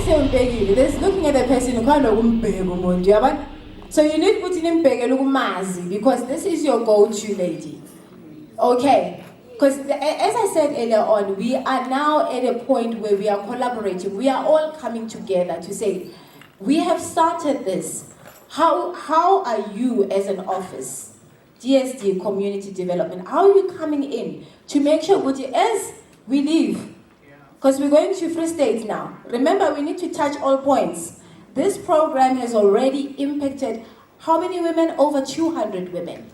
There's looking at the person who can't know. So you need to put in mazi because this is your go-to lady. Okay. Because as I said earlier on, we are now at a point where we are collaborating. We are all coming together to say, we have started this. How are you as an office, DSD Community Development, how are you coming in to make sure that as we leave, because we're going to Free State now. Remember, we need to touch all points. This program has already impacted how many women? Over 200 women.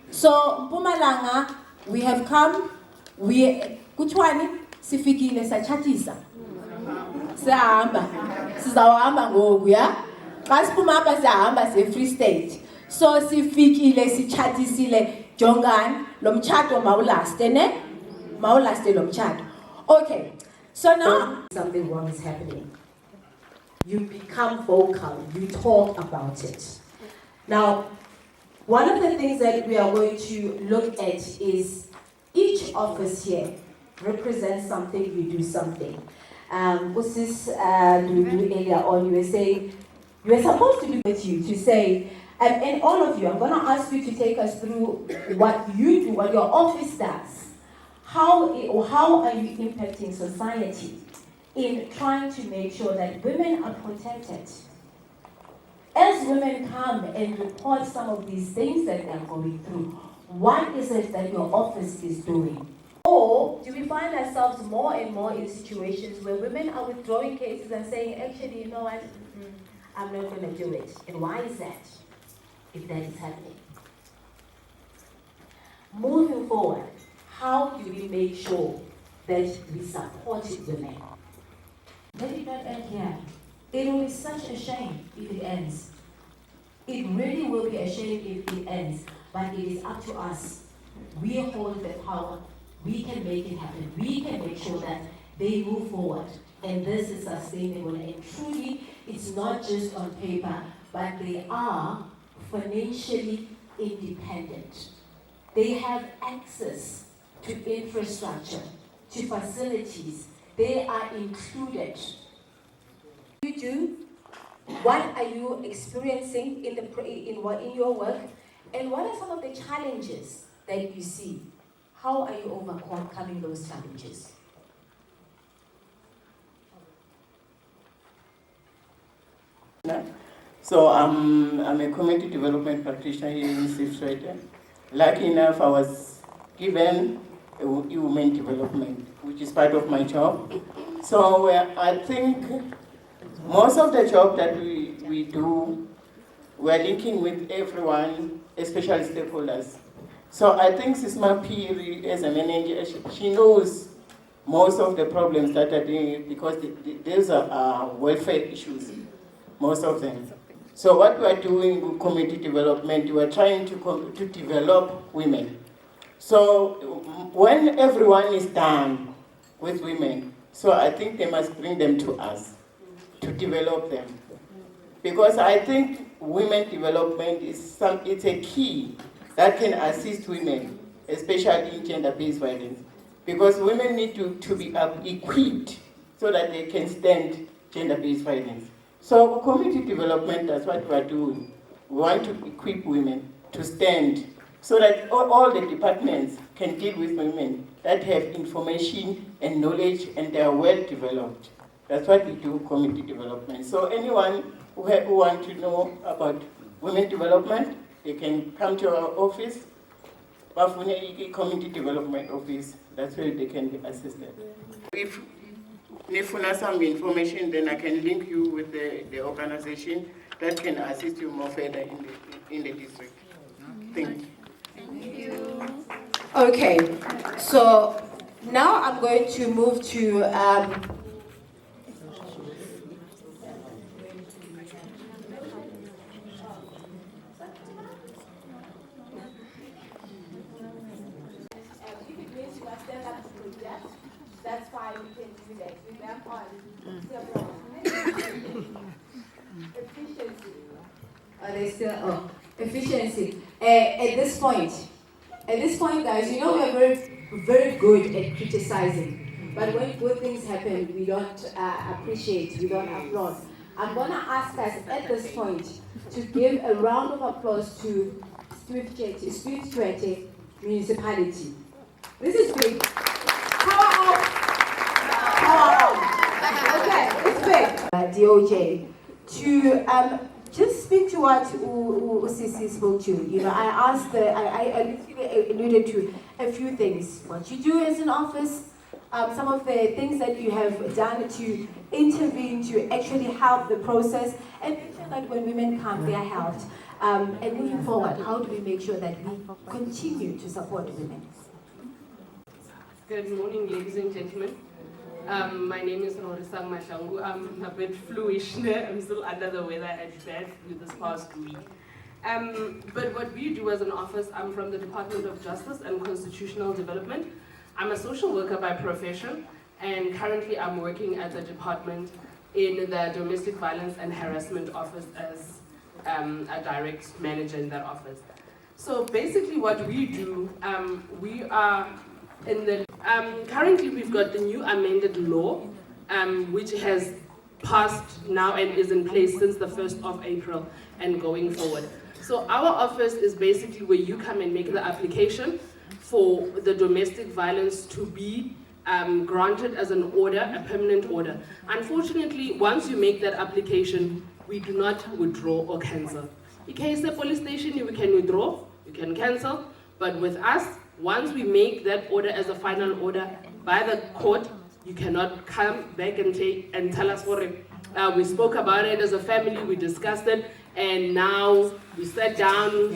So, Mpumalanga, we have come, kuthwani sifikile sachatisa. Sihamba. Sizawahamba ngoku, yeah? Xa siphuma apha siyahamba se-Free State. So sifikile sichatisile jongani lo mtshato mawulaste ne? Mawulaste lo mtshato. Okay. So now something wrong is happening. You become vocal, you talk about it. Now, one of the things that we are going to look at is each office here represents something, you do something. Usis earlier on, you were saying, you were supposed to be with you to say, and all of you, I'm going to ask you to take us through what you do, what your office does. How are you impacting society in trying to make sure that women are protected? As women come and report some of these things that they are going through, what is it that your office is doing? Or do we find ourselves more and more in situations where women are withdrawing cases and saying, actually, you know what, I'm not going to do it. And why is that, if that is happening? Moving forward, how do we make sure that we support women? Let it not end here. It will be such a shame if it ends. It really will be a shame if it ends, but it is up to us. We hold the power. We can make it happen. We can make sure that they move forward. And this is sustainable. And truly, it's not just on paper, but they are financially independent. They have access to infrastructure, to facilities. They are included. You do. What are you experiencing in your work, and what are some of the challenges that you see? How are you overcoming those challenges? So I'm a community development practitioner here in Switzerland. Lucky enough, I was given a women development, which is part of my job. So I think most of the job that we do, we're linking with everyone, especially stakeholders. So I think Sisma Piri, as a manager, she knows most of the problems that are doing it because these are welfare issues, most of them. So what we are doing with community development, we are trying to develop women. So when everyone is done with women, so I think they must bring them to us to develop them. Because I think women development it's a key that can assist women, especially in gender-based violence. Because women need to be equipped so that they can stand gender-based violence. So community development, that's what we are doing. We want to equip women to stand so that all the departments can deal with women that have information and knowledge and they are well developed. That's what we do, community development. So anyone who wants to know about women development, they can come to our office, Bafune Community Development Office. That's where they can be assisted. If you need some information, then I can link you with the organization that can assist you more further in the district. Thank you. Thank you. Okay, so now I'm going to move to that's why we can do that. We map on efficiency. Efficiency. At this point, guys, you know we're very, very good at criticizing. But when good things happen, we don't appreciate, we don't applaud. I'm going to ask us at this point to give a round of applause to Swift Tshwete Municipality. This is big. Power up! Power up! Okay, it's big. DOJ, to just speak to what Sisi spoke to. You know, I asked, I alluded to a few things. What you do as an office, some of the things that you have done to intervene, to actually help the process, and make sure that when women come, they are helped. And moving forward, how do we make sure that we continue to support women? Good morning, ladies and gentlemen. My name is Rorisang Mahlangu. I'm a bit fluish. I'm still under the weather at bad flu this past week. But what we do as an office, I'm from the Department of Justice and Constitutional Development. I'm a social worker by profession, and currently I'm working at the department in the Domestic Violence and Harassment Office as a direct manager in that office. So basically what we do, we are in the, currently we've got the new amended law, which has passed now and is in place since the 1st of April and going forward. So our office is basically where you come and make the application for the domestic violence to be granted as an order, a permanent order. Unfortunately, once you make that application, we do not withdraw or cancel. In case the police station, we can withdraw, you can cancel, but with us, once we make that order as a final order by the court, you cannot come back and tell us for it. We spoke about it as a family, we discussed it, and now we sat down,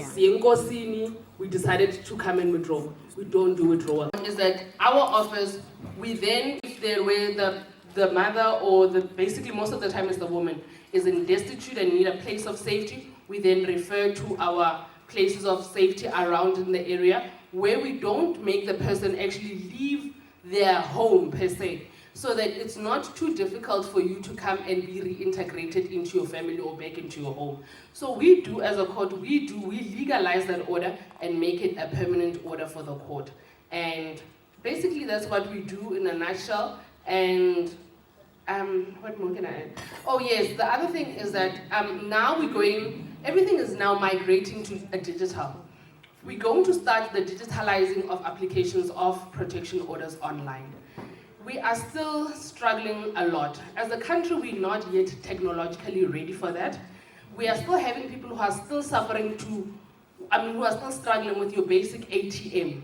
we decided to come and withdraw. We don't do withdrawal. Is that our office, we then, if there were the mother or basically most of the time is the woman, is in destitute and need a place of safety, we then refer to our places of safety around in the area where we don't make the person actually leave their home per se, so that it's not too difficult for you to come and be reintegrated into your family or back into your home. So we do, as a court, we legalize that order and make it a permanent order for the court. And basically that's what we do in a nutshell. And what more can I add? Oh yes, the other thing is that now everything is now migrating to a digital. We're going to start the digitalizing of applications of protection orders online. We are still struggling a lot. As a country, we're not yet technologically ready for that. We are still having people who are still suffering who are still struggling with your basic ATM.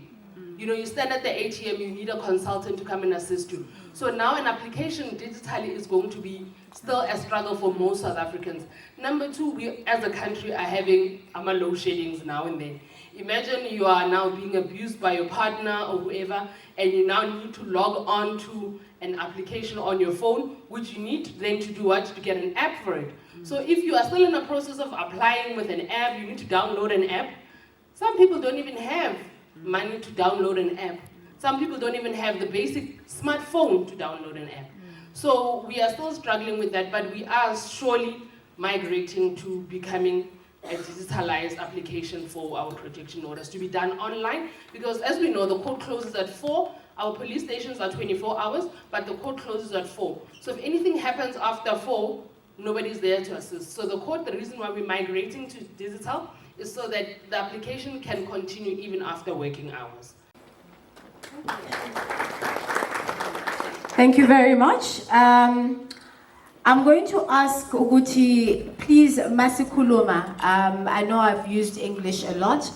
You know, you stand at the ATM, you need a consultant to come and assist you. So now an application digitally is going to be still a struggle for most South Africans. Number two, we as a country are having load sheddings now and then. Imagine you are now being abused by your partner or whoever, and you now need to log on to an application on your phone, which you need then to do what? To get an app for it. So if you are still in the process of applying with an app, you need to download an app. Some people don't even have money to download an app. Some people don't even have the basic smartphone to download an app. So we are still struggling with that, but we are surely migrating to becoming a digitalized application for our protection orders to be done online, because as we know, the court closes at 4, our police stations are 24 hours, but the court closes at 4. So if anything happens after 4, nobody's there to assist. So the reason why we're migrating to digital is so that the application can continue even after working hours. Thank you very much. I'm going to ask Uguti, please, Masikuluma. I know I've used English a lot,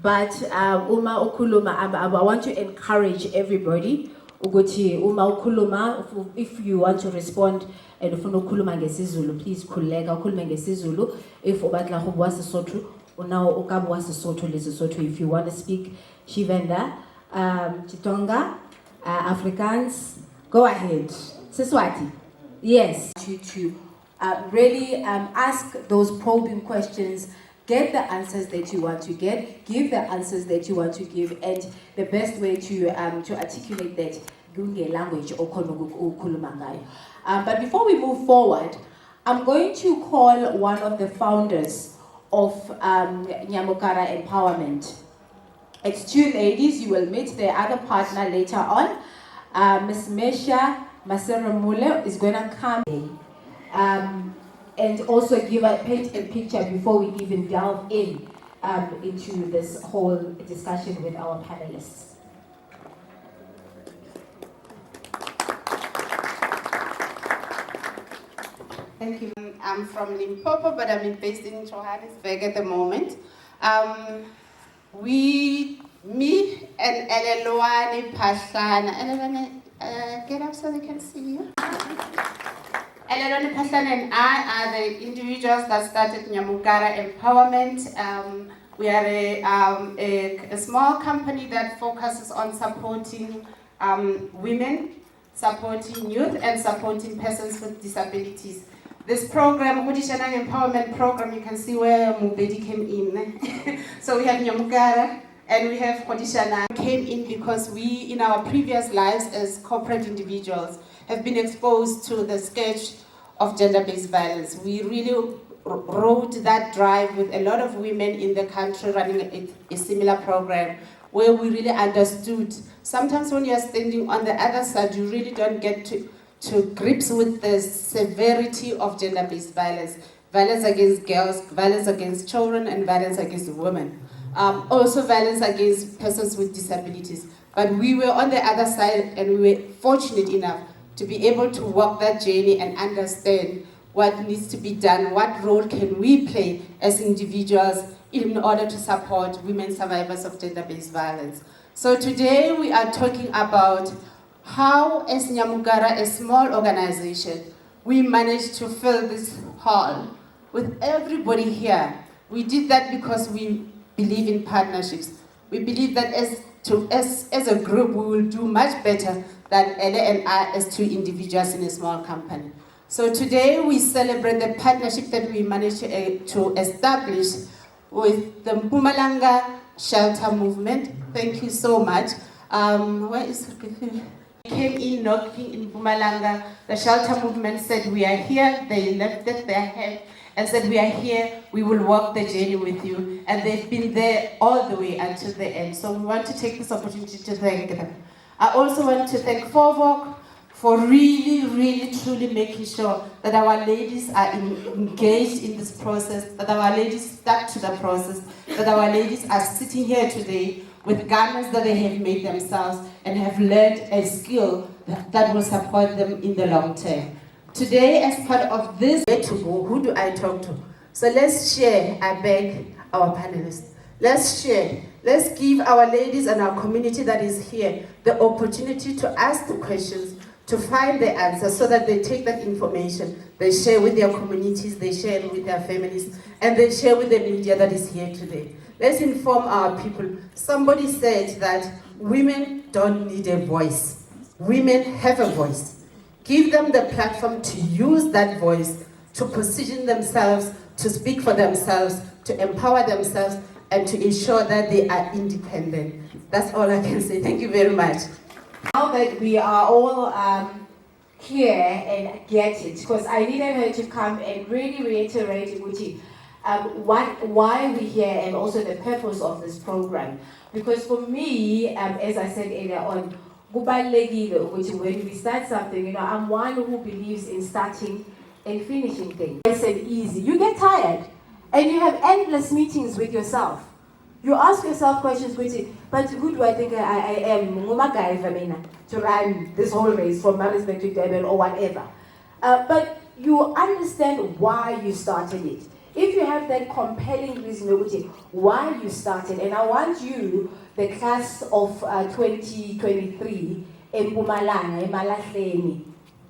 but Uma Ukuluma, I want to encourage everybody. Uguti, Uma Ukuluma, if you want to respond, and if you Ukuluma ngesizulu, please kulega Ukuluma ngesizulu. If Obatla Hubwa Sesotho, now Okabwa Sesotho Lesotho. If you want to speak Shivenda, Chitonga, Afrikaans, go ahead. Siswati. Yes, to really ask those probing questions, get the answers that you want to get, give the answers that you want to give, and the best way to articulate that language or kulumangai. But before we move forward, I'm going to call one of the founders of Nyamukara Empowerment. It's two ladies. You will meet their other partner later on. Ms. Mesha Maseramule is going to come and also paint a picture before we even delve into this whole discussion with our panelists. Thank you. I'm from Limpopo, but I'm based in Johannesburg at the moment. Me and Elelwane Pahlana, get up so they can see you. Elelwane Pahlana and I are the individuals that started Nyamugara Empowerment. We are a small company that focuses on supporting women, supporting youth, and supporting persons with disabilities. This program, Hodishanang Empowerment Program, you can see where Mubedi came in. So we have Nyamugara and we have Hodishanang. Came in because we, in our previous lives as corporate individuals, have been exposed to the scourge of gender-based violence. We really rode that drive with a lot of women in the country running a similar program where we really understood. Sometimes when you're standing on the other side, you really don't get to grips with the severity of gender-based violence. Violence against girls, violence against children, and violence against women. Also violence against persons with disabilities. But we were on the other side and we were fortunate enough to be able to walk that journey and understand what needs to be done, what role can we play as individuals in order to support women survivors of gender-based violence. So today we are talking about how, as Nyamugara, a small organization, we managed to fill this hall with everybody here. We did that because we believe in partnerships. We believe that as a group, we will do much better than Ele and I as two individuals in a small company. So today we celebrate the partnership that we managed to establish with the Mpumalanga Shelter Movement. Thank you so much. Where is came in knocking in Mpumalanga. The Shelter Movement said, we are here. They lifted their head and said, we are here. We will walk the journey with you. And they've been there all the way until the end. So we want to take this opportunity to thank them. I also want to thank FOVOC for really, truly making sure that our ladies are engaged in this process, that our ladies stuck to the process, that our ladies are sitting here today with garments that they have made themselves and have learned a skill that will support them in the long term. Today, as part of this, where to go, who do I talk to? So let's share, I beg our panelists. Let's share. Let's give our ladies and our community that is here the opportunity to ask the questions, to find the answers so that they take that information, they share with their communities, they share it with their families, and they share with the media that is here today. Let's inform our people. Somebody said that women don't need a voice. Women have a voice. Give them the platform to use that voice, to position themselves, to speak for themselves, to empower themselves, and to ensure that they are independent. That's all I can say. Thank you very much. Now that we are all here and get it, because I needed her to come and really reiterate why we're here and also the purpose of this program. Because for me, as I said earlier on, when we start something, I'm one who believes in starting and finishing things. It's easy. You get tired and you have endless meetings with yourself. You ask yourself questions, but who do I think I am to run this whole race from Maritzburg to Durban or whatever? But you understand why you started it. If you have that compelling reason why you started, and I want you, the class of 2023 in Mpumalanga, in Malahleni,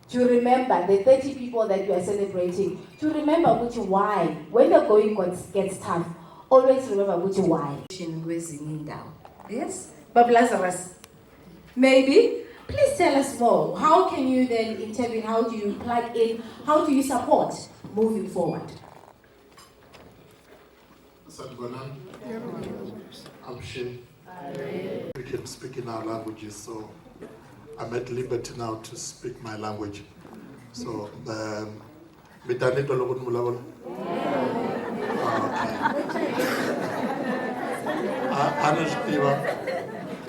to remember the 30 people that you are celebrating, to remember why, when the going gets tough, always remember why. Yes? But Lazarus, maybe? Please tell us more. How can you then intervene? How do you plug in? How do you support moving forward? I'm Shin. We can speak in our languages, so I'm at liberty now to speak my language. So, Mitanito Logun Mulawal.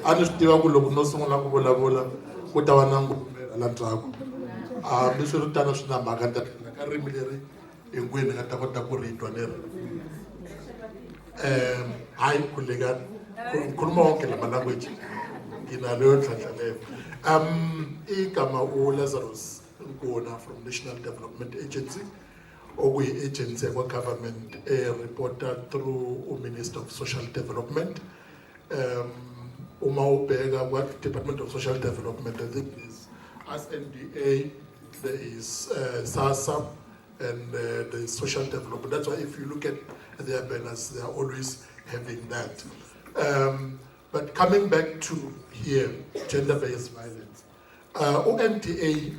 Anustiva Kuloguno Sumula, kutawanangumela landraku miswiritano swi na mhaka ka ririmi leri hinkwenu nga ta kota ku ri twa leri hayi khulekani ngikhuluma wonke lama language nginalo yo nhlanhla igama uLazarus Nkuna from National Development Agency okuyi-agency yakwa-government reporter through uMinister of Social Development. Uma ubheka kwa-Department of Social Development, I think there's as NDA, there is SASSA, and there is social development. That's why if you look at their banners, they are always having that. But coming back to here, gender-based violence, NDA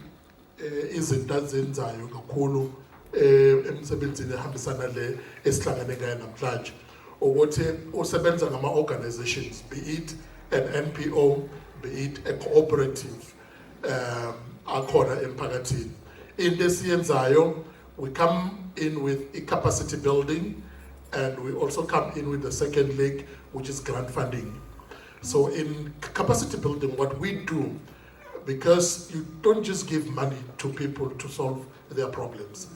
izinto azenzayo kakhulu emsebenzini ehambisana le esihlangane ngayo namhlanje ukuthi usebenza ngama-organizations, be it an NPO, be it a cooperative, akhona emphakathini. Into esiyenzayo, we come in with a capacity building, and we also come in with the second leg, which is grant funding. So in capacity building, what we do, because you don't just give money to people to solve their problems,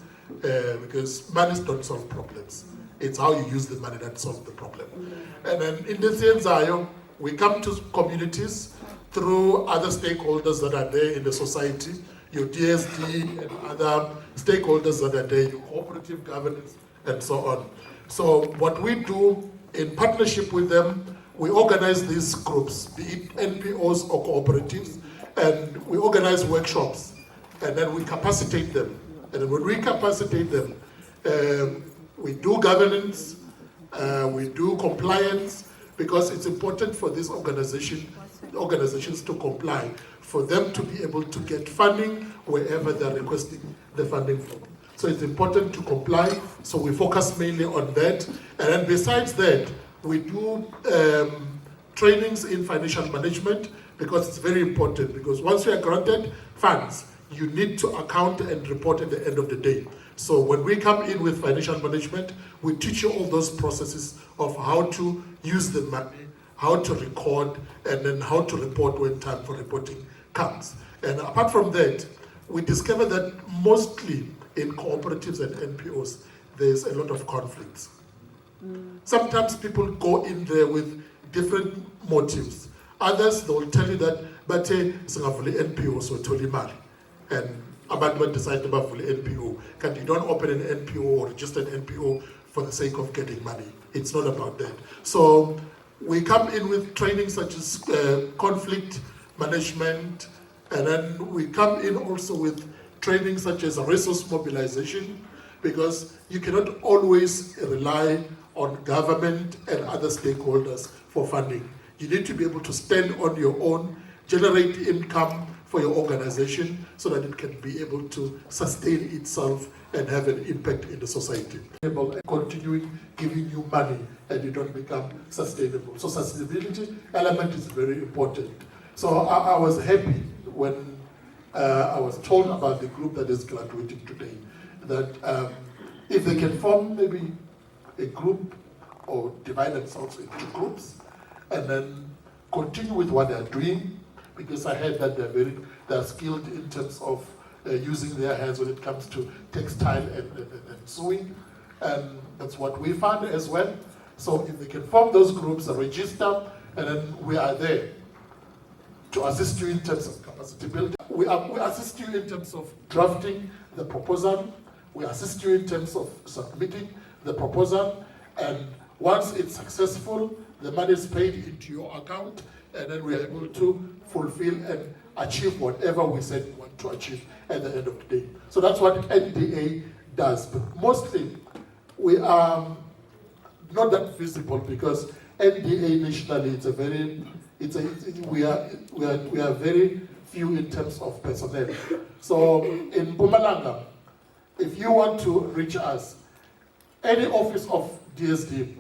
because money don't solve problems. It's how you use the money that solves the problem. And then in the same we come to communities through other stakeholders that are there in the society, your DSD and other stakeholders that are there, your cooperative governance, and so on. So what we do in partnership with them, we organize these groups, be it NPOs or cooperatives, and we organize workshops, and then we capacitate them. And when we capacitate them, we do governance, we do compliance, because it's important for these organizations to comply, for them to be able to get funding wherever they're requesting the funding from. So it's important to comply, so we focus mainly on that. And then besides that, we do trainings in financial management, because it's very important, because once you are granted funds, you need to account and report at the end of the day. So when we come in with financial management, we teach you all those processes of how to use the money, how to record, and then how to report when time for reporting comes. And apart from that, we discover that mostly in cooperatives and NPOs, there's a lot of conflicts. Sometimes people go in there with different motives. Others, they will tell you that, but singavuli NPO so tholi imali, and abantu decide to bavule NPO. Can you don't open an NPO or register an NPO for the sake of getting money? It's not about that. So we come in with training such as conflict management, and then we come in also with training such as resource mobilization, because you cannot always rely on government and other stakeholders for funding. You need to be able to stand on your own, generate income for your organization so that it can be able to sustain itself and have an impact in the society. Continuing giving you money and you don't become sustainable. So sustainability element is very important. So I was happy when I was told about the group that is graduating today, that if they can form maybe a group or divide themselves into groups and then continue with what they're doing, because I heard that they're skilled in terms of using their hands when it comes to textile and sewing, and that's what we found as well. So if they can form those groups, register, and then we are there to assist you in terms of capacity building. We assist you in terms of drafting the proposal. We assist you in terms of submitting the proposal, and once it's successful, the money is paid into your account, and then we are able to fulfill and achieve whatever we said we want to achieve at the end of the day. So that's what NDA does. But mostly, we are not that visible because NDA nationally, we are very few in terms of personnel. So in Mpumalanga, if you want to reach us, any office of DSD,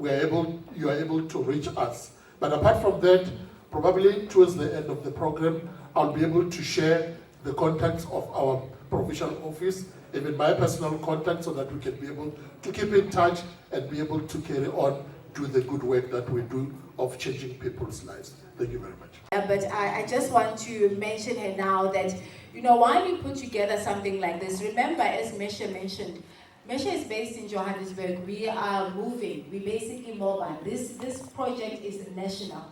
you are able to reach us. But apart from that, probably towards the end of the program, I'll be able to share the contacts of our provincial office, even my personal contact, so that we can be able to keep in touch and be able to carry on do the good work that we do of changing people's lives. Thank you very much. But I just want to mention her now that, you know, while you put together something like this, remember, as Mesha mentioned, Mesha is based in Johannesburg. We are moving. We basically mobile. This project is national.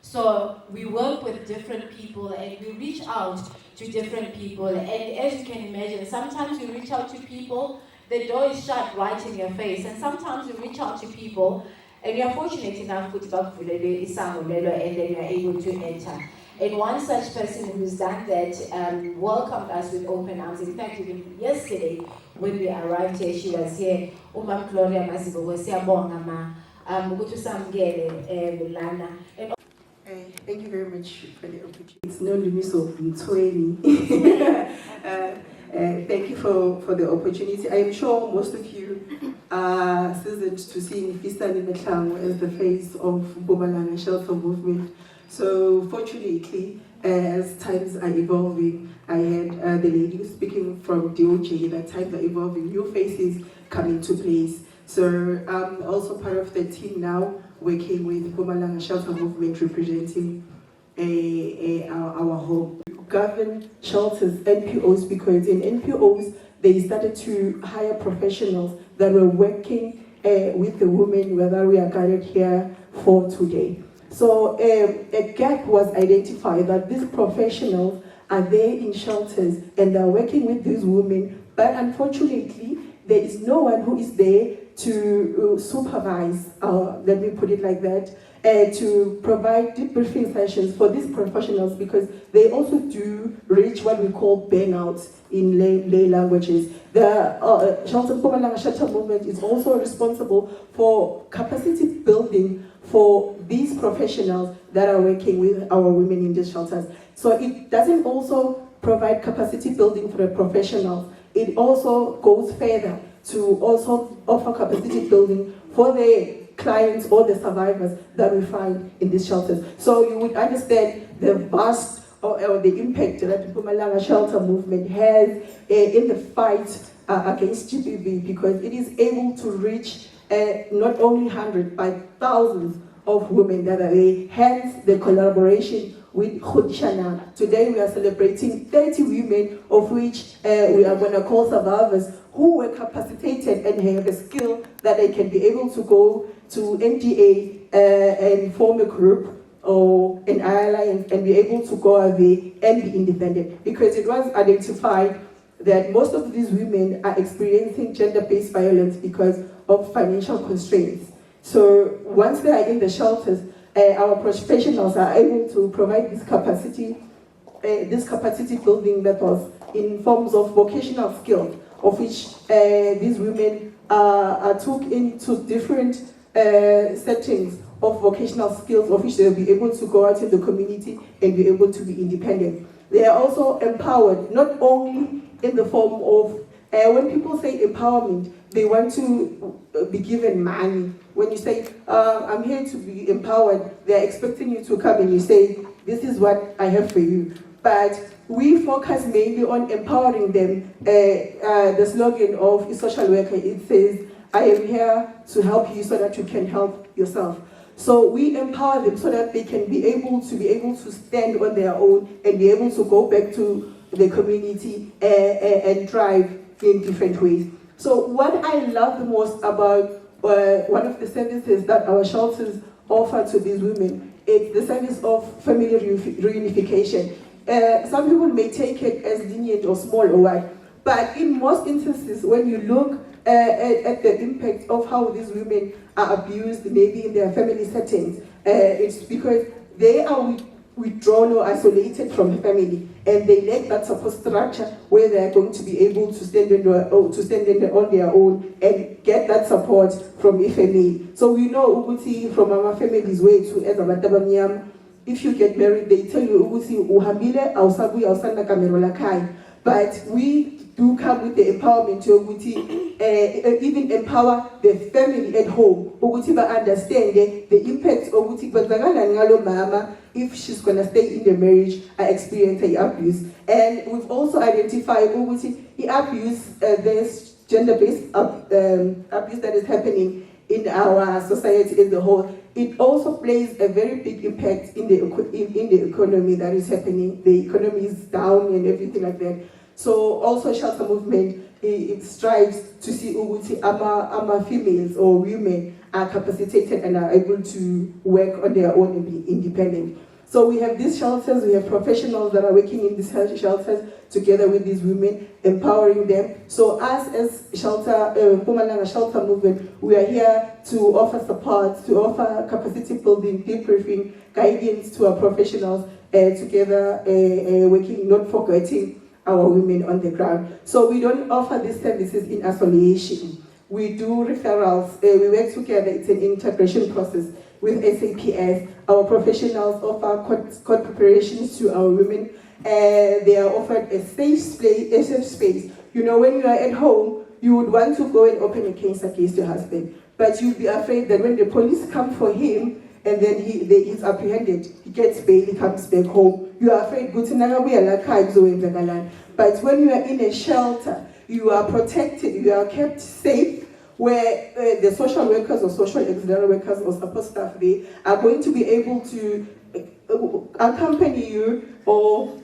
So we work with different people and we reach out to different people. And as you can imagine, sometimes you reach out to people, the door is shut right in your face. And sometimes you reach out to people and you are fortunate enough to and then you are able to enter. And one such person who's done that welcomed us with open arms. In fact, even yesterday when we arrived here, she was here. Umam Gloria Masibo siyabonga ma ukuthi usamukele lana. Thank you very much for the opportunity. It's non-Lumiso Mtweni. Thank you for the opportunity. I am sure most of you are seasoned to seeing Fisani Mehlangu as the face of Mpumalanga Shelter Movement. So fortunately, as times are evolving, I had the lady speaking from DOJ that times are evolving, new faces come into place. So I'm also part of the team now, working with Mpumalanga Shelter Movement, representing our home. Govern shelters, NPOs, because in NPOs, they started to hire professionals that were working with the women whether we are gathered here for today. So a gap was identified that these professionals are there in shelters and they're working with these women, but unfortunately, there is no one who is there to supervise, let me put it like that, to provide debriefing sessions for these professionals, because they also do reach what we call burnouts in lay languages. The Mpumalanga Shelter Movement is also responsible for capacity building for these professionals that are working with our women in these shelters. So it doesn't also provide capacity building for the professionals, it also goes further to also offer capacity building for the clients or the survivors that we find in these shelters. So you would understand the vast or the impact that the Mpumalanga Shelter Movement has in the fight against GBV, because it is able to reach not only hundreds but thousands of women that are there, hence the collaboration with Khudishana. Today we are celebrating 30 women, of which we are going to call survivors, who were capacitated and have a skill that they can be able to go to NDA and form a group or an alliance and be able to go away and be independent. Because it was identified that most of these women are experiencing gender-based violence because of financial constraints. So once they are in the shelters, our professionals are able to provide this capacity building methods in forms of vocational skills, of which these women are took into different settings of vocational skills, of which they'll be able to go out in the community and be able to be independent. They are also empowered, not only in the form of, when people say empowerment, they want to be given money. When you say, I'm here to be empowered, they're expecting you to come and you say, this is what I have for you. But we focus mainly on empowering them. The slogan of a social worker, it says, I am here to help you so that you can help yourself. So we empower them so that they can be able to stand on their own and be able to go back to the community and thrive in different ways. So what I love the most about one of the services that our shelters offer to these women is the service of family reunification. Some people may take it as lenient or small or what, but in most instances, when you look at the impact of how these women are abused, maybe in their family settings, it's because they are withdrawn or isolated from the family, and they lack that support structure where they are going to be able to stand on their own and get that support from FMA. So we know Uguti from our family's way to as a if you get married, they tell you Uguti uhambile awusabuya awusanda kamero lakhaya. But we do come with the empowerment to even empower the family at home. Ukuthi ba understand the impact of ukuthi kwenzakalani ngalo mama if she's gonna stay in the marriage, experience the abuse. And we've also identified ukuthi the abuse, this gender-based abuse that is happening in our society as a whole. It also plays a very big impact in the economy that is happening. The economy is down and everything like that. So also shelter movement, it strives to see ukuthi ama females or women are capacitated and are able to work on their own and be independent. So we have these shelters, we have professionals that are working in these shelters together with these women, empowering them. So us as Mpumalanga Shelter Movement, we are here to offer support, to offer capacity building, debriefing, guidance to our professionals, together working, not forgetting our women on the ground. So we don't offer these services in isolation. We do referrals, we work together, it's an integration process with SAPS. Our professionals offer court preparations to our women. They are offered a safe space. You know, when you are at home, you would want to go and open a case against your husband, but you'd be afraid that when the police come for him, and then he's apprehended, he gets bail, he comes back home. You are afraid, but when you are in a shelter, you are protected, you are kept safe, where the social workers or social auxiliary workers or support staff, they are going to be able to accompany you or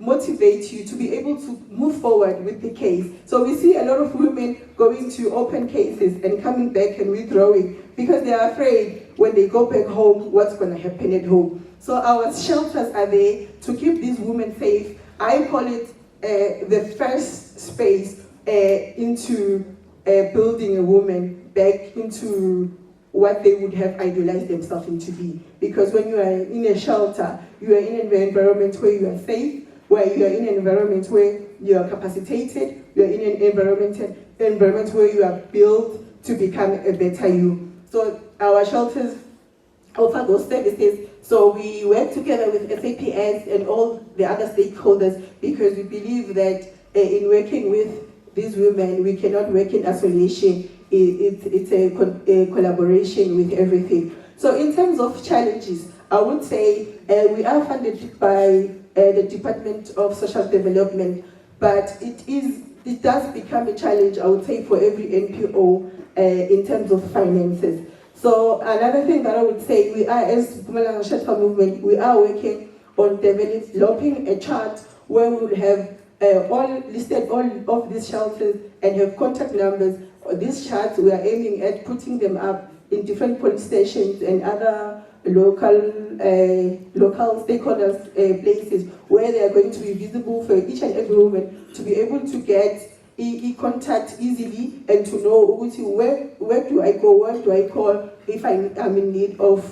motivate you to be able to move forward with the case. So we see a lot of women going to open cases and coming back and withdrawing because they are afraid when they go back home, what's going to happen at home. So our shelters are there to keep these women safe. I call it the first space into building a woman back into what they would have idealized themselves into be. Because when you are in a shelter, you are in an environment where you are safe, where you are in an environment where you are capacitated, you are in an environment where you are built to become a better you. So our shelters offer those services. So we work together with SAPS and all the other stakeholders because we believe that in working with these women, we cannot work in isolation. It's a collaboration with everything. So in terms of challenges, I would say we are funded by the Department of Social Development, but it does become a challenge, I would say, for every NPO in terms of finances. So another thing that I would say, we are, as Mpumalanga Shelter Movement, we are working on developing a chart where we will have listed all of these shelters and have contact numbers. These charts, we are aiming at putting them up in different police stations and other local stakeholders places where they are going to be visible for each and every woman to be able to get contact easily and to know where do I go, where do I call if I'm in need of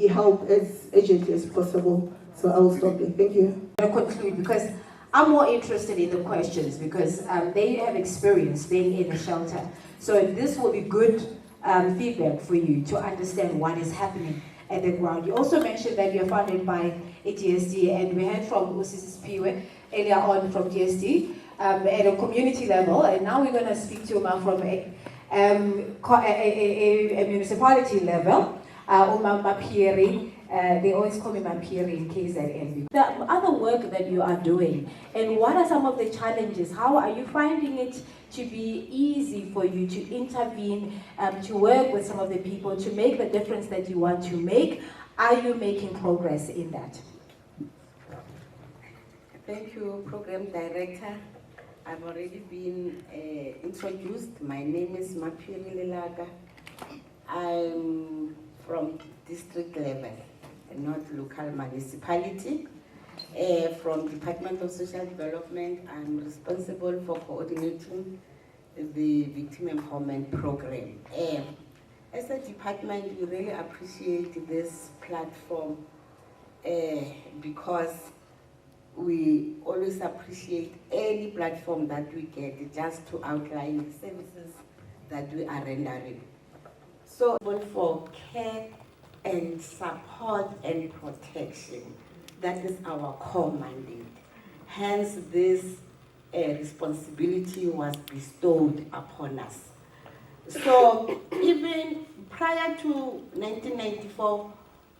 help as urgently as possible. So I will stop there. Thank you. I'm going to conclude because I'm more interested in the questions because they have experience being in a shelter. So this will be good feedback for you to understand what is happening at the ground. You also mentioned that you're funded by DSD, and we heard from Usisi Piwe earlier on from DSD at a community level, and now we're going to speak to Uma from a municipality level. Uma Mapieri. They always call me Mapieri in KZN. The other work that you are doing, and what are some of the challenges? How are you finding it to be easy for you to intervene, to work with some of the people, to make the difference that you want to make? Are you making progress in that? Thank you, Program Director. I've already been introduced. My name is Mapieri Lelaga. I'm from district level, not local municipality. From Department of Social Development, I'm responsible for coordinating the Victim Empowerment Program. As a department, we really appreciate this platform because we always appreciate any platform that we get just to outline the services that we are rendering. So, for care and support and protection, that is our core mandate. Hence, this responsibility was bestowed upon us. So, even prior to 1994,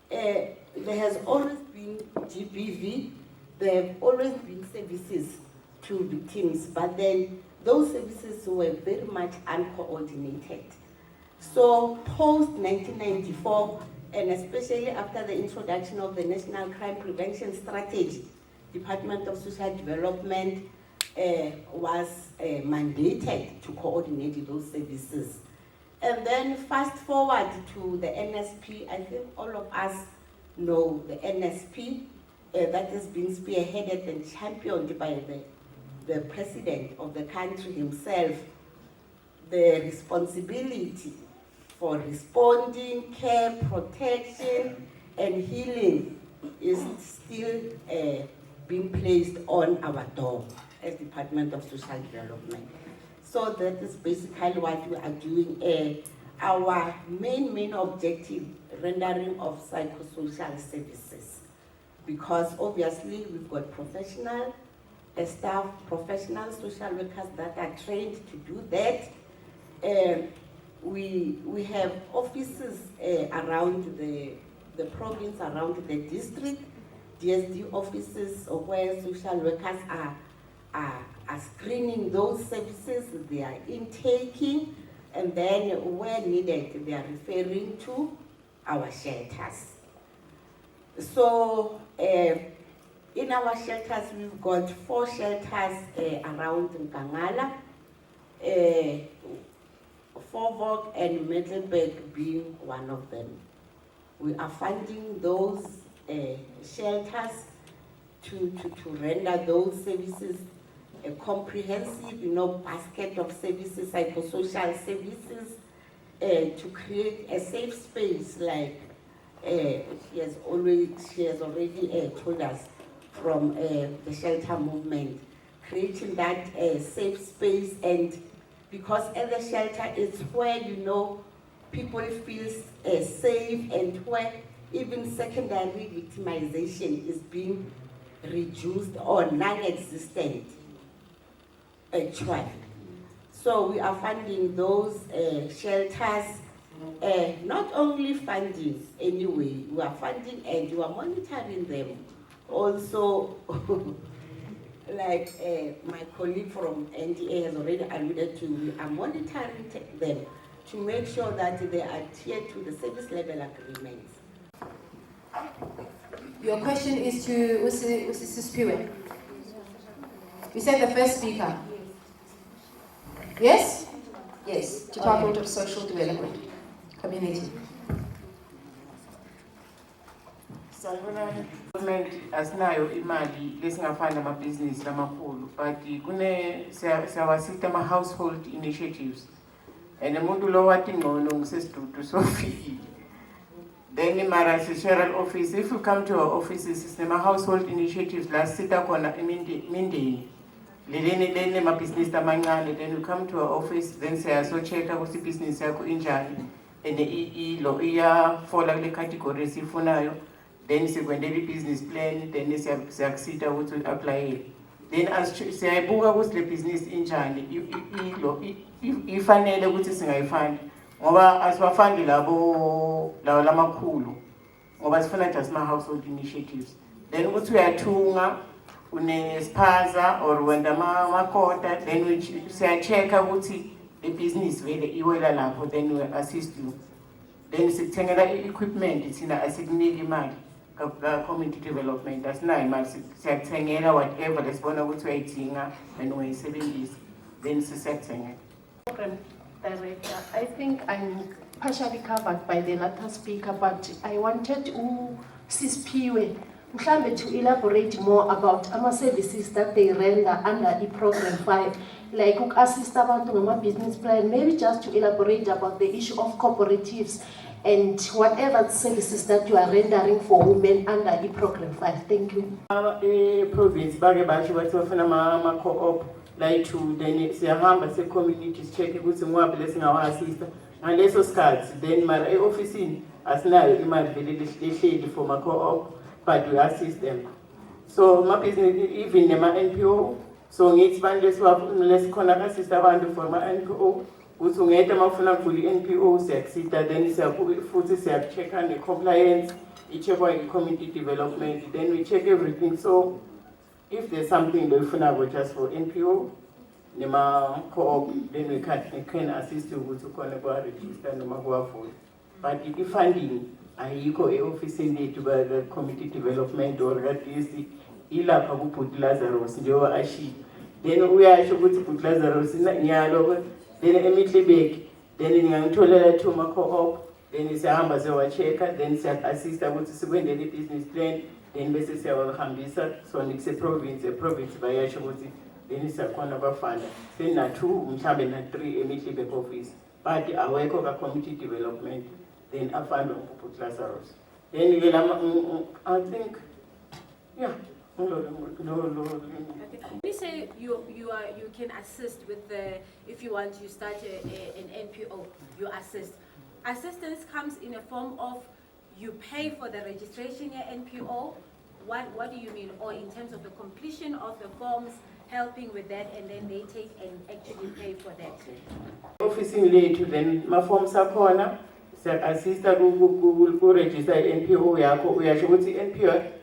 there has always been GBV. There have always been services to victims, but then those services were very much uncoordinated. So post-1994, and especially after the introduction of the National Crime Prevention Strategy, Department of Social Development was mandated to coordinate those services. And then fast forward to the NSP, I think all of us know the NSP that has been spearheaded and championed by the president of the country himself. The responsibility for responding, care, protection, and healing is still being placed on our door as Department of Social Development. So that is basically what we are doing. Our main objective, rendering of psychosocial services. Because obviously we've got professional staff, professional social workers that are trained to do that. We have offices around the province, around the district, DSD offices where social workers are screening those services, they are intaking, and then where needed, they are referring to our shelters. So in our shelters, we've got 4 shelters around Nkangala, Forvok and Middelburg being one of them. We are funding those shelters to render those services a comprehensive, basket of services, psychosocial services, to create a safe space like she has already told us from the shelter movement, creating that safe space. And because at the shelter is where people feel safe, and where even secondary victimization is being reduced or non-existent actually. So we are funding those shelters, not only funding anyway, we are funding and we are monitoring them. Also, like my colleague from NDA has already alluded to, we are monitoring them to make sure that they adhere to the service level agreements. Your question is to Usispiwe. You said the first speaker. Yes? Yes, Department of Social Development, Community. Sanibonani. Government asinayo imali lesingafanda amabhizinisi lamakhulu, but siyawasita ama-household initiatives. And umuntu lo wathi ngcono ngisesidudu sofikile. Then mara si-general office, if you come to our offices, sinema-household initiatives la sita khona imindeni. Lelene mabhizinisi amancane, then you come to our office, then siyaso-check-a ukuthi ibhizinisi yakho injani, and iyafola kule category esifunayo. Then sikwendela i-business plan, then siyakusita ukuthi u-apply. Then siyayibuka ukuthi le business injani, ifanele ukuthi singayifandi. Ngoba asibafandi lawo lamakhulu, ngoba sifuna just ma-household initiatives. Then ukuthi uyathunga, unespaza or wenda makota, then siya-check-a ukuthi le business vele iwela lapho, then we assist you. Then sikuthengela i-equipment, thina asikuniki imali ka-community development, asinayo imali, siyakuthengela whatever lesibona ukuthi uyayidinga and uyayisebenzisa, then siyakuthengela. Program Director, I think I'm partially covered by the latter speaker, but I wanted Sispiwe to elaborate more about our services that they render under the Program 5, like assist abantu business plan, maybe just to elaborate about the issue of cooperatives and whatever services that you are rendering for women under the Program 5. Thank you. Province, co-op, like to then siyahamba se-communities check ukuthi ngwaphi lesingawa-assista ngaleso sikhathi. Then mara e-ofisini asinayo imali vele lehleli for ma-co-op, but we assist them. So ma-business, even nema-NPO, so ngithi bantu lesikhona ka-assista abantu for ma-NPO, ukuthi ungeta mawufuna kuvula i-NPO siyakusita, then futhi siyaku-check-a ne-compliance, i-check-wa i-community development, then we check everything. So if there's something that we just for NPO, nema-co-op, then we can assist you ukuthi ukhona kwa-register noma kuwavula. But i-funding ayikho e-ofisini yethu ka-community development or ka-DC, ilapha kuBhuti Lazarus njengoba ashilo. Then uyasho ukuthi uBhuti Lazarus nyalo, then eMiddleburg, then ngangitholela two ma-co-op, then siyahamba siyawa-check-a, then siya-assista ukuthi sikwenzele i-business plan, then bese siyawahambisa sona kuse-province, e-province bayasho ukuthi then siyakhona bafanda. Sena-2 mhlambe na-3 eMiddleburg office, but awekho ka-community development, then afundwa nguBhuti Lazarus. Then I think, yeah. You say you can assist with the, if you want to start an NPO, you assist. Assistance comes in a form of you pay for the registration your NPO. What do you mean? Or in terms of the completion of the forms, helping with that, and then they take and actually pay for that. Office in later, then my forms are corner. Siya-assista ku-register i-NPO yakho, uyasho ukuthi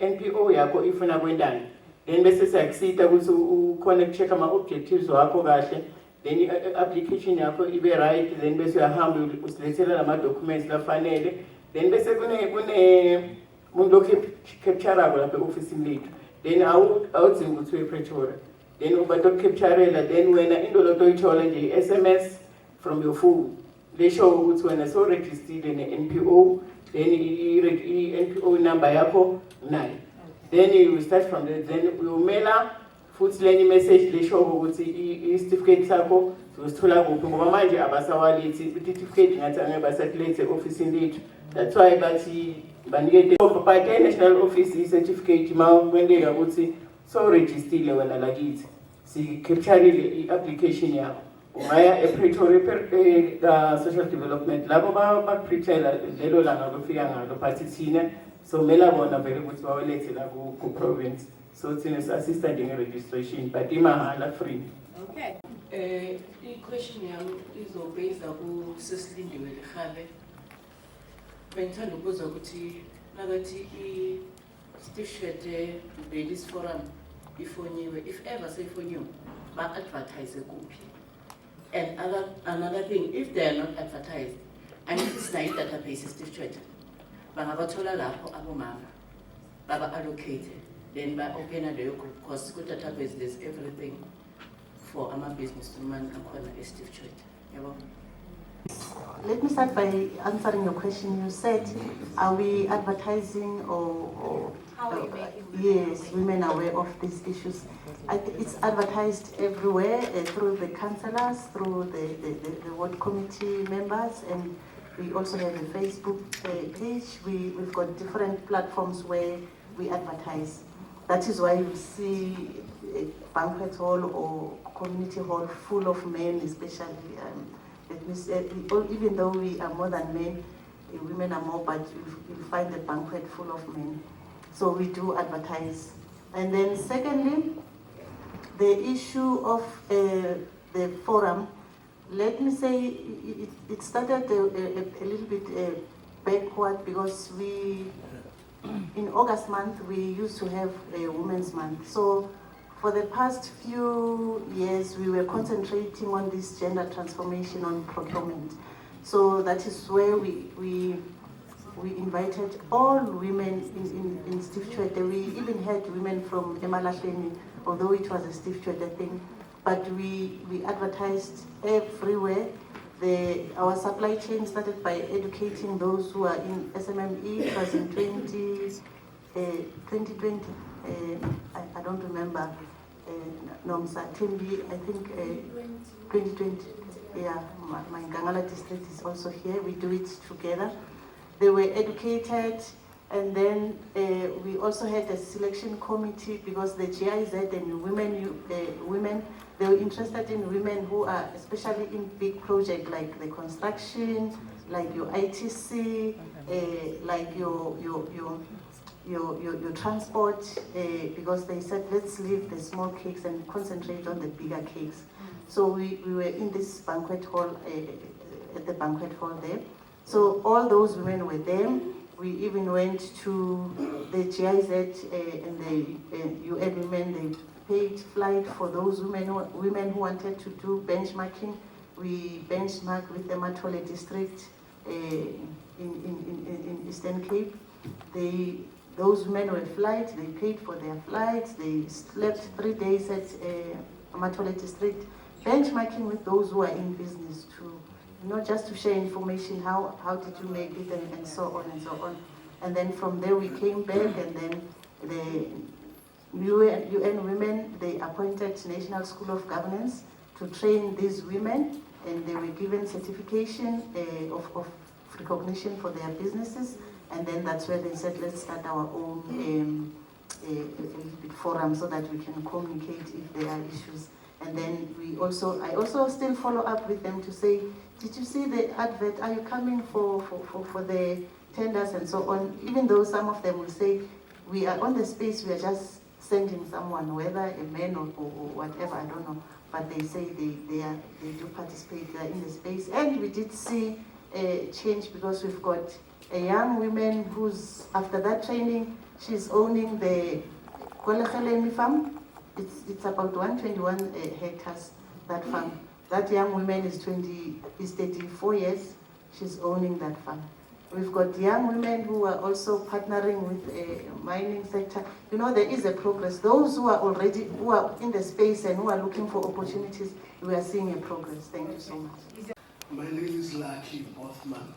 NPO yakho ifuna kwendani. Then bese siyakusita ukuthi ukhona ku-check ama-objectives wakho kahle, then i-application yakho ibe right, then bese uyahamba usilethela lama-documents lafanele, then bese umuntu lo-capture-ako lapha e-ofisini lethu, then awudzingi ukuthi uye-Pretoria, then ubato-capture-ela, then wena into lotoyithola nje i-SMS from your phone. They show ukuthi wena so registered ne-NPO, then i-NPO number yakho nayo. Then you start from there, then uyomela futhi lenye message le show ukuthi i-certificate sakho uzithola kuphi ngoba manje abasawalethi i-certificate ngathi angeke basakulethe e-ofisini lethu. That's why bathi banikete but national office i-certificate makwendeka ukuthi so registered wena lakithi. Si-capture-ile i-application yakho. Ungaya e-Pretoria social development labo bakuprepare lelo langa lofika ngalo phathi thina so mela bona vele ukuthi bawalethe la ku-province so thina si-assista njenge-registration but imahala free. Okay. I-question yami izobheza ku-Sesilindiwe Lekgale. Bengithanda ukubuza ukuthi nakathi i-Steve Tshwete Ladies Forum ifonyiwe, if ever seyifonyiwe, ba-advertise kuphi? And another thing, if they are not advertised, and if it's not database is Steve bangabathola lapho abomama baba allocated, then by open a group because good database there's everything for our business woman and Steve Tshwete. Let me start by answering your question. You said, are we advertising or How are you making yes, women are aware of these issues. I think it's advertised everywhere through the councillors, through the ward committee members, and we also have a Facebook page. We've got different platforms where we advertise. That is why you see a banquet hall or community hall full of men, especially. Let me say, even though we are more than men, women are more, but you'll find the banquet full of men. So we do advertise. And then secondly, the issue of the forum, let me say it started a little bit backward because in August month, we used to have a Women's Month. So for the past few years, we were concentrating on this gender transformation on procurement. So that is where we invited all women in Steve Tshwete. We even had women from Emalahleni, although it was a Steve Tshwete thing. But we advertised everywhere. Our supply chain started by educating those who are in SMME. It was in 2020. I don't remember. Nomsa Timbi, I think 2020. Yeah, my Ngangala district is also here. We do it together. They were educated, and then we also had a selection committee because the GIZ and women, they were interested in women who are especially in big projects like the construction, like your ITC, like your transport, because they said let's leave the small cakes and concentrate on the bigger cakes. So we were in this banquet hall, at the banquet hall there. So all those women were there. We even went to the GIZ and the UN women, paid flight for those women who wanted to do benchmarking. We benchmarked with the Matole district in Eastern Cape. Those women were flight, they paid for their flights, they slept 3 days at Matole district, benchmarking with those who are in business too. Not just to share information, how did you make it, and so on and so on. And then from there we came back, and then the UN Women, they appointed National School of Governance to train these women, and they were given certification of recognition for their businesses. And then that's where they said, let's start our own forum so that we can communicate if there are issues. And then I also still follow up with them to say, did you see the advert? Are you coming for the tenders and so on? Even though some of them will say, we are on the space, we are just sending someone, whether a man or whatever, I don't know. But they say they do participate, they are in the space. And we did see a change because we've got a young woman who's, after that training, she's owning the Kwelekheleni farm. It's about 121 hectares, that farm. That young woman is 34 years, she's owning that farm. We've got young women who are also partnering with a mining sector. You know, there is a progress. Those who are in the space and who are looking for opportunities, we are seeing a progress. Thank you so much. My name is Lucky Bothman.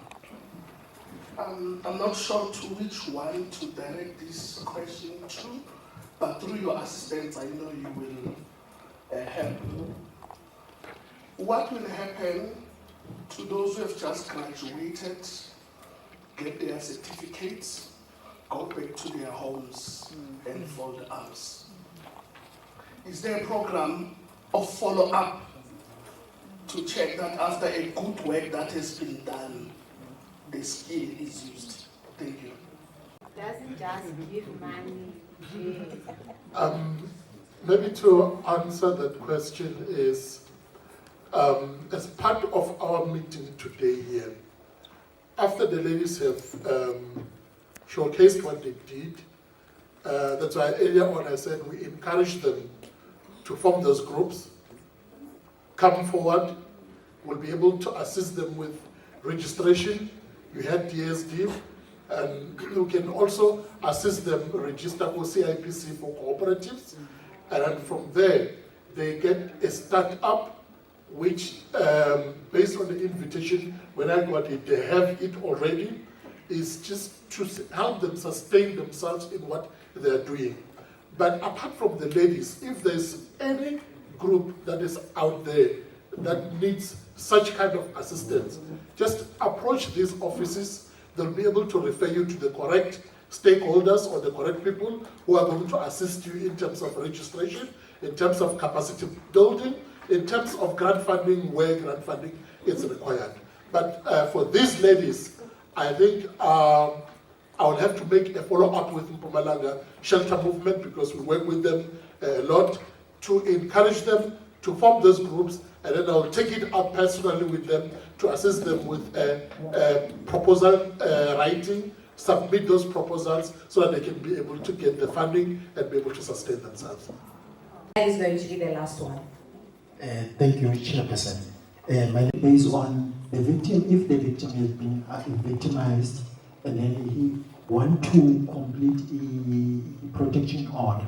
I'm not sure to which one to direct this question to, but through your assistance, I know you will help. What will happen to those who have just graduated, get their certificates, go back to their homes and fold arms? Is there a program of follow-up to check that after a good work that has been done, the skill is used? Thank you. Doesn't just give money. Maybe to answer that question is, as part of our meeting today here, after the ladies have showcased what they did, that's why earlier on I said we encourage them to form those groups, come forward, we'll be able to assist them with registration. You had DSD, and we can also assist them register for CIPC for cooperatives, and then from there they get a start-up which, based on the invitation, when I got it, they have it already, is just to help them sustain themselves in what they're doing. But apart from the ladies, if there's any group that is out there that needs such kind of assistance, just approach these offices. They'll be able to refer you to the correct stakeholders or the correct people who are going to assist you in terms of registration, in terms of capacity building, in terms of grant funding, where grant funding is required. But for these ladies, I think I would have to make a follow-up with Mpumalanga Shelter Movement, because we work with them a lot, to encourage them to form those groups, and then I'll take it up personally with them to assist them with proposal writing, submit those proposals so that they can be able to get the funding and be able to sustain themselves. That is going to be the last one. Thank you, Chairperson. My name is on the victim. If the victim has been victimized and then he wants to complete a protection order,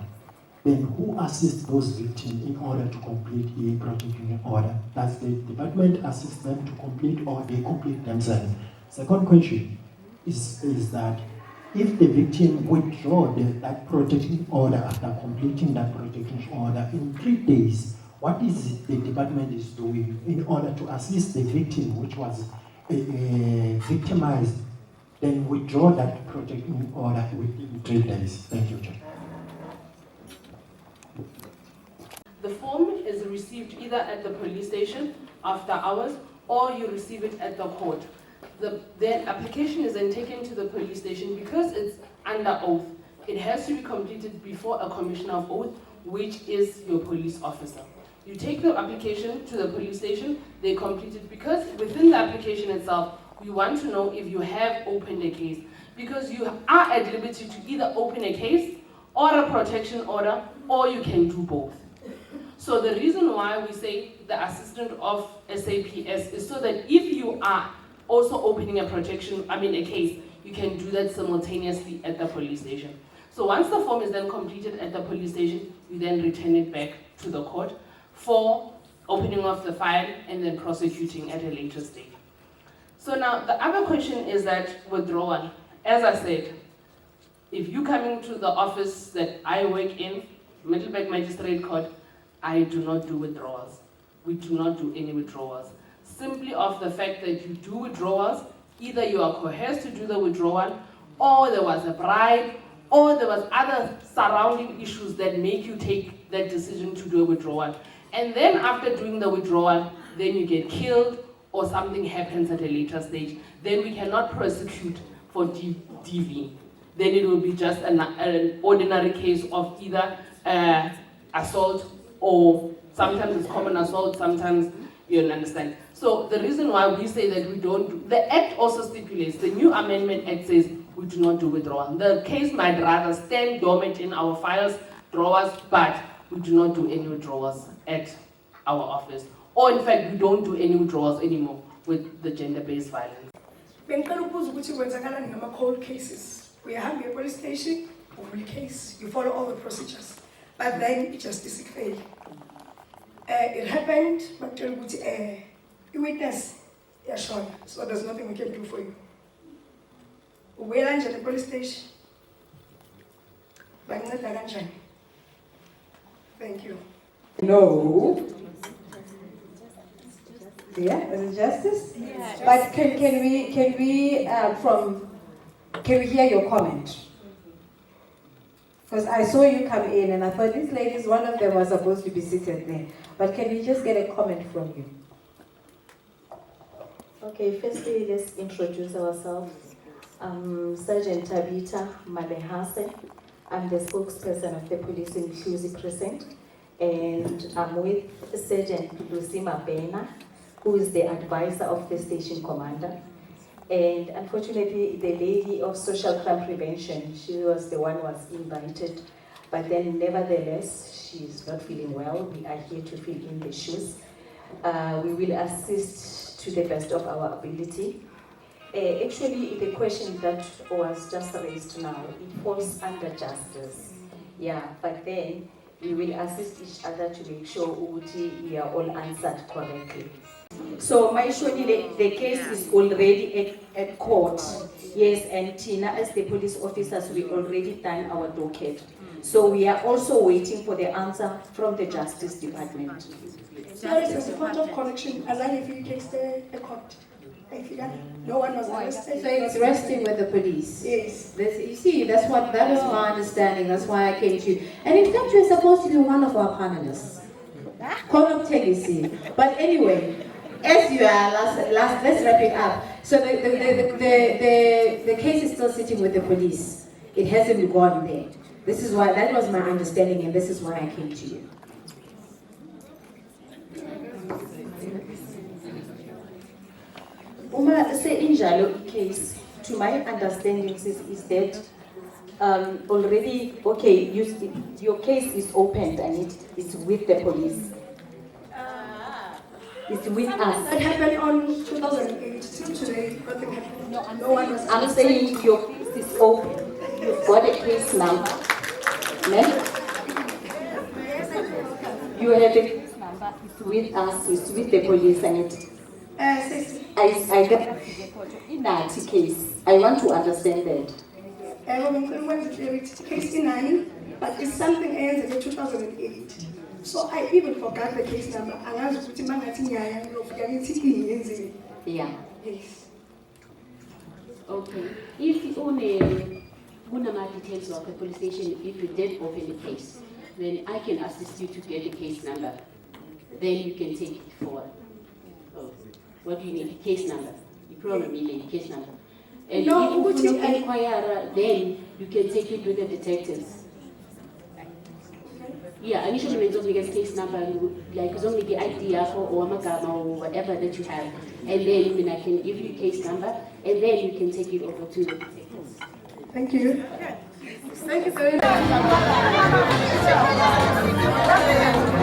then who assists those victims in order to complete a protection order? Does the department assist them to complete, or they complete themselves? Second question is that if the victim withdraws that protection order after completing that protection order in 3 days, what is the department is doing in order to assist the victim which was victimized, then withdraw that protection order within 3 days? Thank you, Chair. The form is received either at the police station after hours, or you receive it at the court. The application is then taken to the police station because it's under oath. It has to be completed before a commissioner of oath, which is your police officer. You take the application to the police station, they complete it, because within the application itself, we want to know if you have opened a case, because you are at liberty to either open a case or a protection order or you can do both. So the reason why we say the assistant of SAPS is so that if you are also opening a case, you can do that simultaneously at the police station. So once the form is then completed at the police station, you then return it back to the court for opening of the file and then prosecuting at a later stage. So now the other question is that withdrawal. As I said, if you come into the office that I work in, Middleburg Magistrate Court, I do not do withdrawals. We do not do any withdrawals. Simply of the fact that you do withdrawals, either you are coerced to do the withdrawal, or there was a bribe, or there was other surrounding issues that make you take that decision to do a withdrawal. And then after doing the withdrawal, then you get killed or something happens at a later stage. Then we cannot prosecute for DV. Then it will be just an ordinary case of either assault or sometimes it's common assault, sometimes you understand. So the reason why we say that we don't do, the Act also stipulates, the new Amendment Act says we do not do withdrawal. The case might rather stand dormant in our files, drawers, but we do not do any withdrawals at our office. Or in fact, we don't do any withdrawals anymore with the gender-based violence. Cold cases. We have a police station, a case, you follow all the procedures. But then it just failed. It happened, but a witness, so there's nothing we can do for you. We lunch at the police station. Thank you. No. Yeah, is it justice? Yes. But can we hear your comment? Because I saw you come in and I thought these ladies, one of them was supposed to be seated there. But can we just get a comment from you? Okay, firstly, let's introduce ourselves. I'm Sergeant Tabita Malehase. I'm the spokesperson of the police in Hlusi Precinct. And I'm with Sergeant Lucy Mabena, who is the advisor of the station commander. And unfortunately, the lady of social crime prevention, she was the one who was invited. But then nevertheless, she's not feeling well. We are here to fill in the shoes. We will assist to the best of our ability. Actually, the question that was just raised now, it falls under justice. Yeah, but then we will assist each other to make sure we are all answered correctly. So the case is already at court. Yes, and Tina, as the police officers, we already done our docket. So we are also waiting for the answer from the Justice Department. There is a point of connection, as I if you case the court. No one was arrested. So it's resting with the police. Yes. You see, that was my understanding. That's why I came to you. And in fact, you're supposed to be one of our panelists. But anyway, as you are last, let's wrap it up. So the case is still sitting with the police. It hasn't gone there. That was my understanding, and this is why I came to you. Case, to my understanding, is that already, okay, your case is opened and it's with the police. It's with us. That happened on 2008. Till today, nothing happened. No one was I'm saying your case is open. You've got a case number. You have a case number. It's with us. It's with the police and it. I got in that case. I want to understand that. Case in 9, but it's something else in 2008. So I even forgot the case number. Yeah. Yes. Okay. If you only details of the police station, if you did open the case, then I can assist you to get the case number. Then you can take it forward. Oh. What do you need? The case number. You probably need the case number. And no, if you inquire, then you can take it with the detectives. Yeah, initially when it's only case number, like it's only the idea or magama or whatever that you have, and then I can give you case number, and then you can take it over to the detectives. Thank you. Thank you so much.